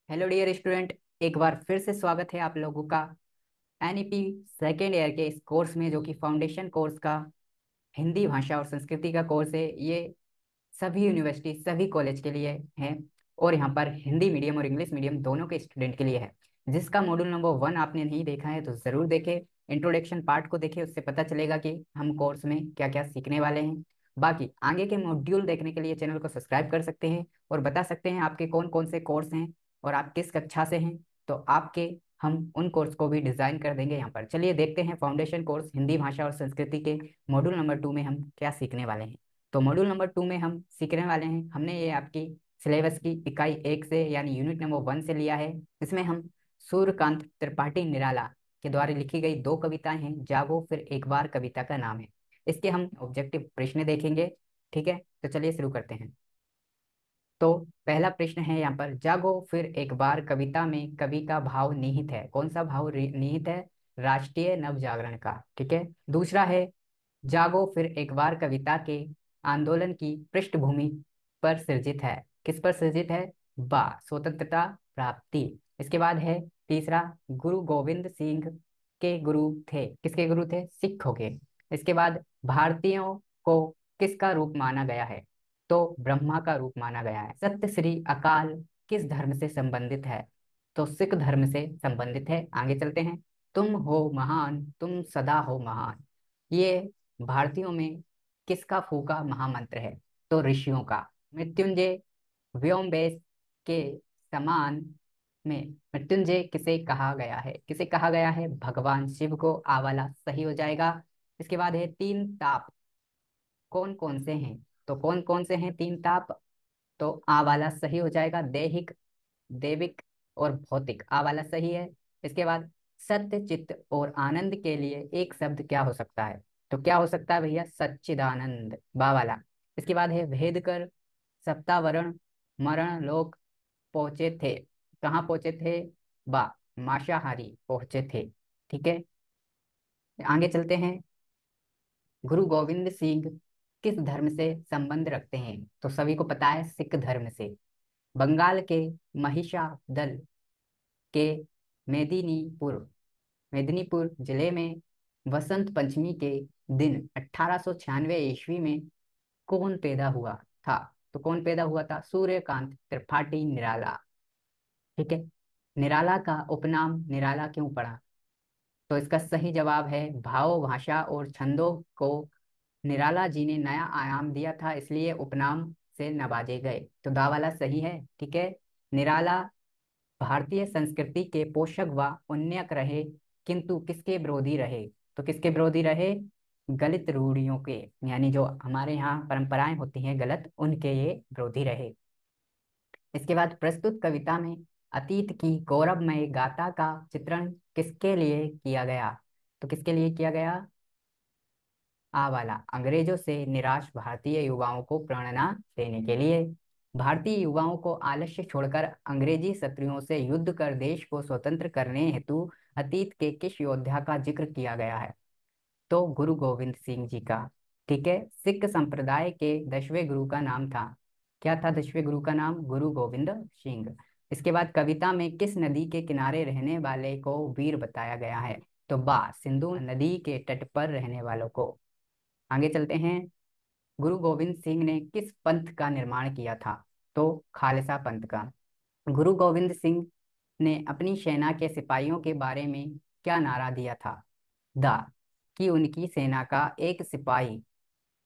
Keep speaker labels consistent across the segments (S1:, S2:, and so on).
S1: Hello dear student. एक बार फिर से स्वागत है आप लोगों का एनईपी सेकेंड ईयर के इस कोर्स में, जो कि फाउंडेशन कोर्स का हिंदी भाषा और संस्कृति का कोर्स है। ये सभी यूनिवर्सिटी सभी कॉलेज के लिए है और यहाँ पर हिंदी मीडियम और इंग्लिश मीडियम दोनों के स्टूडेंट के लिए है। जिसका मॉड्यूल नंबर 1 आपने नहीं देखा है तो ज़रूर देखें, इंट्रोडक्शन पार्ट को देखें, उससे पता चलेगा कि हम कोर्स में क्या क्या सीखने वाले हैं। बाकी आगे के मॉड्यूल देखने के लिए चैनल को सब्सक्राइब कर सकते हैं और बता सकते हैं आपके कौन कौन से कोर्स हैं और आप किस कक्षा से हैं, तो आपके हम उन कोर्स को भी डिज़ाइन कर देंगे यहाँ पर। चलिए देखते हैं फाउंडेशन कोर्स हिंदी भाषा और संस्कृति के मॉड्यूल नंबर 2 में हम क्या सीखने वाले हैं। तो मॉड्यूल नंबर 2 में हम सीखने वाले हैं, हमने ये आपकी सिलेबस की इकाई 1 से यानी यूनिट नंबर 1 से लिया है। इसमें हम सूर्यकांत त्रिपाठी निराला के द्वारा लिखी गई दो कविताएं हैं। जागो फिर एक बार कविता का नाम है। इसके हम ऑब्जेक्टिव प्रश्न देखेंगे। ठीक है, तो चलिए शुरू करते हैं। तो पहला प्रश्न है यहाँ पर, जागो फिर एक बार कविता में कवि का भाव निहित है। कौन सा भाव निहित है? राष्ट्रीय नव जागरण का। ठीक है। दूसरा है, जागो फिर एक बार कविता के आंदोलन की पृष्ठभूमि पर सृजित है। किस पर सृजित है? बा स्वतंत्रता प्राप्ति। इसके बाद है तीसरा, गुरु गोविंद सिंह के गुरु थे। किसके गुरु थे? सिखों के। इसके बाद भारतीयों को किसका रूप माना गया है? तो ब्रह्मा का रूप माना गया है। सत्य श्री अकाल किस धर्म से संबंधित है? तो सिख धर्म से संबंधित है। आगे चलते हैं। तुम हो महान, तुम सदा हो महान, ये भारतीयों में किसका फूका महामंत्र है? तो ऋषियों का। मृत्युंजय व्योमवेश के समान में मृत्युंजय किसे कहा गया है? किसे कहा गया है? भगवान शिव को। आ वाला सही हो जाएगा। इसके बाद है तीन ताप कौन कौन से हैं? तो कौन कौन से हैं तीन ताप? तो आ वाला सही हो जाएगा। दैहिक, देविक और भौतिक। आ वाला सही है। इसके बाद सत्य चित्त और आनंद के लिए एक शब्द क्या हो सकता है? तो क्या हो सकता है भैया? सच्चिदानंद। बा वाला। इसके बाद है भेद कर सप्तावरण मरण लोक पहुंचे थे। कहाँ पहुंचे थे? बा मांसाहारी पहुंचे थे। ठीक है, आगे चलते हैं। गुरु गोविंद सिंह किस धर्म से संबंध रखते हैं? तो सभी को पता है, सिख धर्म से। बंगाल के महिषादल के मेदिनीपुर मेदिनीपुर जिले में वसंत पंचमी के दिन 1896 ईस्वी में कौन पैदा हुआ था? तो कौन पैदा हुआ था? सूर्यकांत त्रिपाठी निराला। ठीक है। निराला का उपनाम निराला क्यों पड़ा? तो इसका सही जवाब है, भाव भाषा और छंदों को निराला जी ने नया आयाम दिया था, इसलिए उपनाम से नवाजे गए। तो दा वाला सही है। ठीक है। निराला भारतीय संस्कृति के पोषक व उन्नयक रहे, किंतु किसके विरोधी रहे? तो किसके विरोधी रहे? गलत रूढ़ियों के, यानी जो हमारे यहाँ परंपराएं होती हैं गलत, उनके ये विरोधी रहे। इसके बाद प्रस्तुत कविता में अतीत की गौरवमय गाथा का चित्रण किसके लिए किया गया? तो किसके लिए किया गया? आ वाला अंग्रेजों से निराश भारतीय युवाओं को प्रेरणा देने के लिए। भारतीय युवाओं को आलस्य छोड़कर अंग्रेजी शत्रुओं से युद्ध कर देश को स्वतंत्र करने हेतु अतीत के किस योद्धा का जिक्र किया गया है? तो गुरु गोविंद सिंह जी का। ठीक है। सिख संप्रदाय के 10वें गुरु का नाम था। क्या था 10वें गुरु का नाम? गुरु गोविंद सिंह। इसके बाद कविता में किस नदी के किनारे रहने वाले को वीर बताया गया है? तो बा सिंधु नदी के तट पर रहने वालों को। आगे चलते हैं। गुरु गोविंद सिंह ने किस पंथ का निर्माण किया था? तो खालसा पंथ का। गुरु गोविंद सिंह ने अपनी सेना के सिपाहियों के बारे में क्या नारा दिया था? दा कि उनकी सेना का एक सिपाही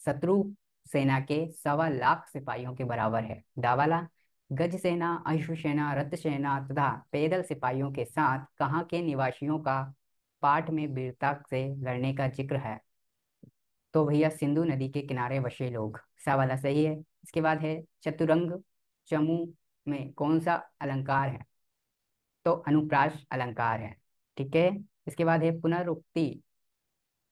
S1: शत्रु सेना के 1.25 लाख सिपाहियों के बराबर है। दावाला गज सेना, अश्व सेना, रथ सेना तथा पैदल सिपाहियों के साथ कहाँ के निवासियों का पाठ में वीरता से लड़ने का जिक्र है? तो भैया सिंधु नदी के किनारे बसे लोग। सा वाला सही है। इसके बाद है चतुरंग चमू में कौन सा अलंकार है? तो अनुप्रास अलंकार है। ठीक है। इसके बाद है पुनरुक्ति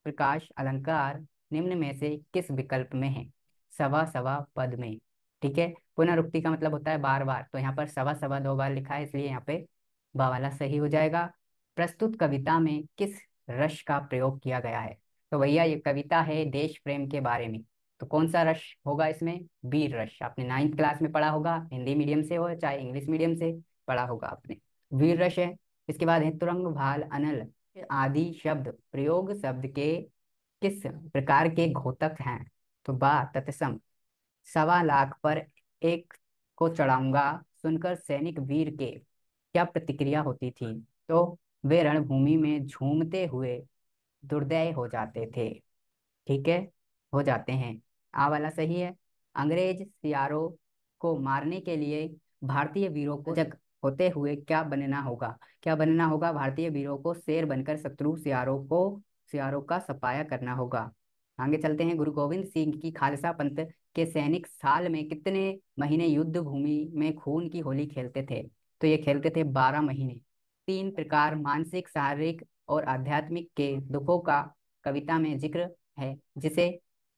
S1: प्रकाश अलंकार निम्न में से किस विकल्प में है? सवा सवा पद में। ठीक है। पुनरुक्ति का मतलब होता है बार बार, तो यहाँ पर सवा सवा 2 बार लिखा है, इसलिए यहाँ पे बा वाला सही हो जाएगा। प्रस्तुत कविता में किस रस का प्रयोग किया गया है? तो भैया ये कविता है देश प्रेम के बारे में, तो कौन सा रस होगा इसमें? वीर रस। आपने 9th क्लास में पढ़ा होगा, हिंदी मीडियम से हो चाहे इंग्लिश मीडियम से। पढ़ा होगा आपने। वीर रस है। इसके बाद है तुरंग भाल अनल आदि शब्द प्रयोग शब्द के किस प्रकार के घोतक हैं? तो बा तत्सम। 1.25 लाख पर एक को चढ़ाऊंगा सुनकर सैनिक वीर के क्या प्रतिक्रिया होती थी? तो वे रणभूमि में झूमते हुए दुर्दय हो जाते थे। ठीक है, हो जाते हैं। आ वाला सही है। अंग्रेज सियारों को मारने के लिए भारतीय वीरों को सजग होते हुए क्या बनना होगा? क्या बनना होगा? भारतीय वीरों को शेर बनकर शत्रु सियारों का सफाया करना होगा। आगे चलते हैं। गुरु गोविंद सिंह की खालसा पंथ के सैनिक साल में कितने महीने युद्ध भूमि में खून की होली खेलते थे? तो ये खेलते थे 12 महीने। 3 प्रकार मानसिक शारीरिक और आध्यात्मिक के दुखों का कविता में जिक्र है, जिसे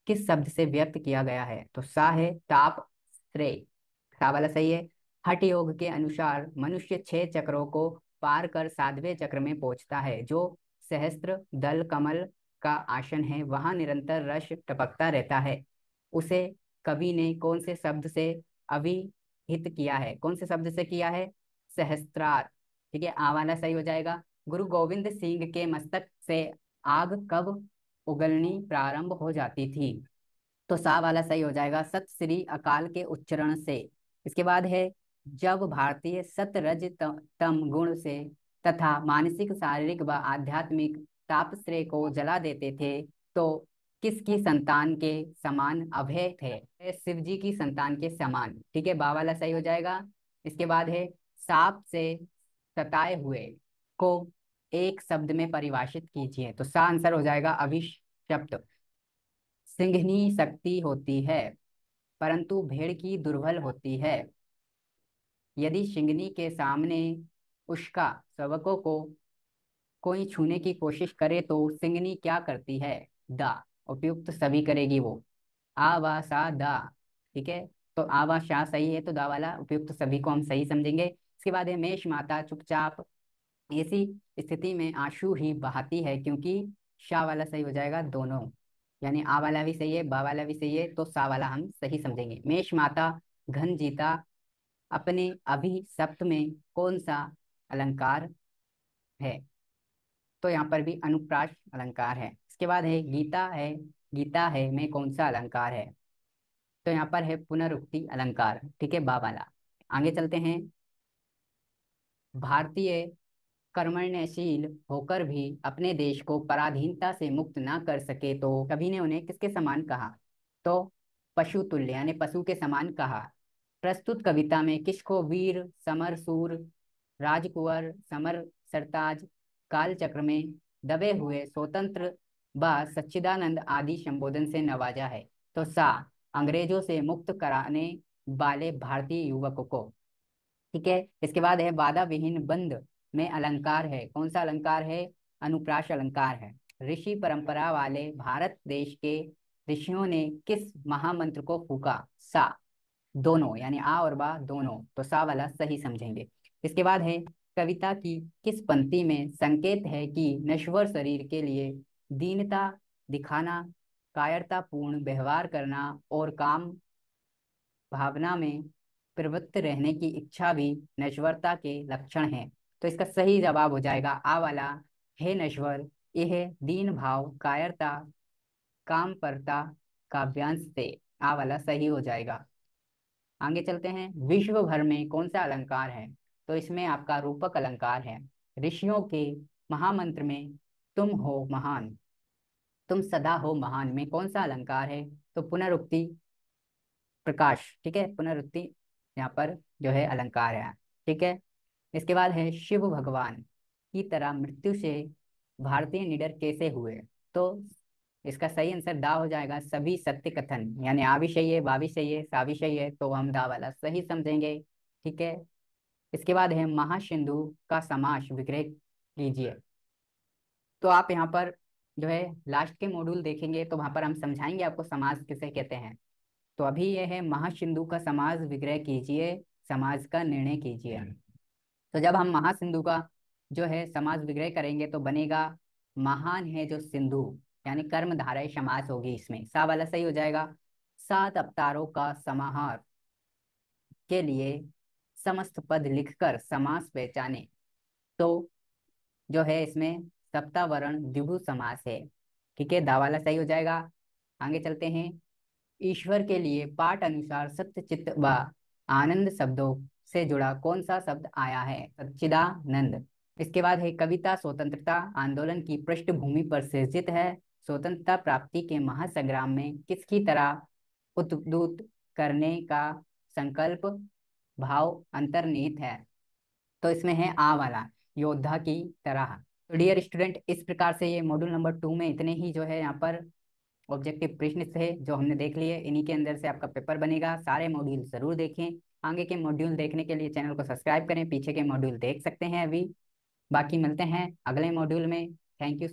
S1: किस शब्द से व्यक्त किया गया है? तो सा है ताप श्रेय। सा वाला सही है। हठ योग के अनुसार मनुष्य 6 चक्रों को पार कर 7वें चक्र में पहुंचता है। जो सहस्त्र दल कमल का आसन है वहां निरंतर रस टपकता रहता है। उसे कवि ने कौन से शब्द से अभिहित किया है? कौन से शब्द से किया है? सहस्त्रार। ठीक है, आ वाला सही हो जाएगा। गुरु गोविंद सिंह के मस्तक से आग कब उगलनी प्रारंभ हो जाती थी? तो सा वाला सही हो जाएगा सत श्री अकाल के उच्चारण से। इसके बाद है जब भारतीय सत रज तम गुण से तथा मानसिक शारीरिक व आध्यात्मिक तापश्रेय को जला देते थे तो किसकी संतान के समान अभय थे? शिव जी की संतान के समान। ठीक है, बा वाला सही हो जाएगा। इसके बाद है सांप से सताए हुए को एक शब्द में परिभाषित कीजिए। तो सा आंसर हो जाएगा अभिशप्त। सिंघनी शक्ति होती है परंतु भेड़ की दुर्बल होती है। यदि सिंघनी के सामने उसका शावकों को कोई छूने की कोशिश करे तो सिंघनी क्या करती है? दा उपयुक्त सभी करेगी वो। आ वा सा दा। ठीक है, तो आ वा शा सही है, तो दा वाला उपयुक्त सभी को हम सही समझेंगे। इसके बाद है मेष माता चुपचाप ऐसी स्थिति में आंसू ही बहाती है क्योंकि शाह वाला सही हो जाएगा दोनों। यानी आ वाला भी सही है, बा वाला भी सही है, तो सा वाला हम सही समझेंगे। मेष माता घन जीता अपने अभिशप्त में कौन सा अलंकार है? तो यहाँ पर भी अनुप्रास अलंकार है। इसके बाद है गीता है में कौन सा अलंकार है? तो यहाँ पर है पुनरुक्ति अलंकार। ठीक है, बा वाला। आगे चलते हैं। भारतीय कर्मण्यशील होकर भी अपने देश को पराधीनता से मुक्त ना कर सके तो कवि ने उन्हें किसके समान कहा? तो पशु तुल्य यानी पशु के समान कहा। प्रस्तुत कविता में किसको वीर समर सूर राजकुंवर समर सरताज काल चक्र में दबे हुए स्वतंत्र व सच्चिदानंद आदि संबोधन से नवाजा है? तो सा अंग्रेजों से मुक्त कराने वाले भारतीय युवकों को। ठीक है, इसके बाद है बाधा विहीन बंद में अलंकार है। कौन सा अलंकार है? अनुप्रास अलंकार है। ऋषि परंपरा वाले भारत देश के ऋषियों ने किस महामंत्र को फूका? सा दोनों, यानी आ और बा दोनों, तो सा वाला सही समझेंगे। इसके बाद है कविता की किस पंक्ति में संकेत है कि नश्वर शरीर के लिए दीनता दिखाना कायरतापूर्ण व्यवहार करना और काम भावना में प्रवृत्त रहने की इच्छा भी नश्वरता के लक्षण हैं? तो इसका सही जवाब हो जाएगा आ वाला। हे नश्वर, यह दीन भाव कायरता कामपरता काव्यांश से। आ वाला सही हो जाएगा। आगे चलते हैं। विश्व भर में कौन सा अलंकार है? तो इसमें आपका रूपक अलंकार है। ऋषियों के महामंत्र में तुम हो महान, तुम सदा हो महान में कौन सा अलंकार है? तो पुनरुक्ति प्रकाश। ठीक है, पुनरुक्ति यहाँ पर जो है अलंकार है। ठीक है, इसके बाद है शिव भगवान की तरह मृत्यु से भारतीय निडर कैसे हुए? तो इसका सही आंसर दा हो जाएगा सभी सत्य कथन। यानी आ भी सही है, बा भी सही है, सा भी सही है, तो हम दा वाला सही समझेंगे। ठीक है, इसके बाद है महासिंधु का समास विग्रह कीजिए। तो आप यहाँ पर जो है लास्ट के मॉड्यूल देखेंगे तो वहां पर हम समझाएंगे आपको समाज किसे कहते हैं। तो अभी यह है महासिंधु का समाज विग्रह कीजिए, समाज का निर्णय कीजिए। तो जब हम महासिंधु का जो है समाज विग्रह करेंगे तो बनेगा महान है जो सिंधु, यानी कर्मधारय समास होगी इसमें। सा वाला सही हो जाएगा। 7 अवतारों का समाहार के लिए समस्त पद लिखकर समास पहचाने। तो जो है इसमें सप्तावरण द्विगु समास है। ठीक है, दावाला सही हो जाएगा। आगे चलते हैं। ईश्वर के लिए पाठ अनुसार सत्य चित्त व आनंद शब्दों से जुड़ा कौन सा शब्द आया है? सच्चिदानंद। इसके बाद है कविता स्वतंत्रता आंदोलन की पृष्ठभूमि पर सृजित है। स्वतंत्रता प्राप्ति के महासंग्राम में किसकी तरह उद्बुद्ध करने का संकल्प भाव अंतर्निहित है? तो इसमें है आ वाला, योद्धा की तरह। तो डियर स्टूडेंट, इस प्रकार से ये मॉड्यूल नंबर 2 में इतने ही जो है यहाँ पर ऑब्जेक्टिव प्रश्न थे जो हमने देख लिए। इन्हीं के अंदर से आपका पेपर बनेगा। सारे मॉड्यूल जरूर देखें। आगे के मॉड्यूल देखने के लिए चैनल को सब्सक्राइब करें। पीछे के मॉड्यूल देख सकते हैं अभी। बाकी मिलते हैं अगले मॉड्यूल में। Thank you.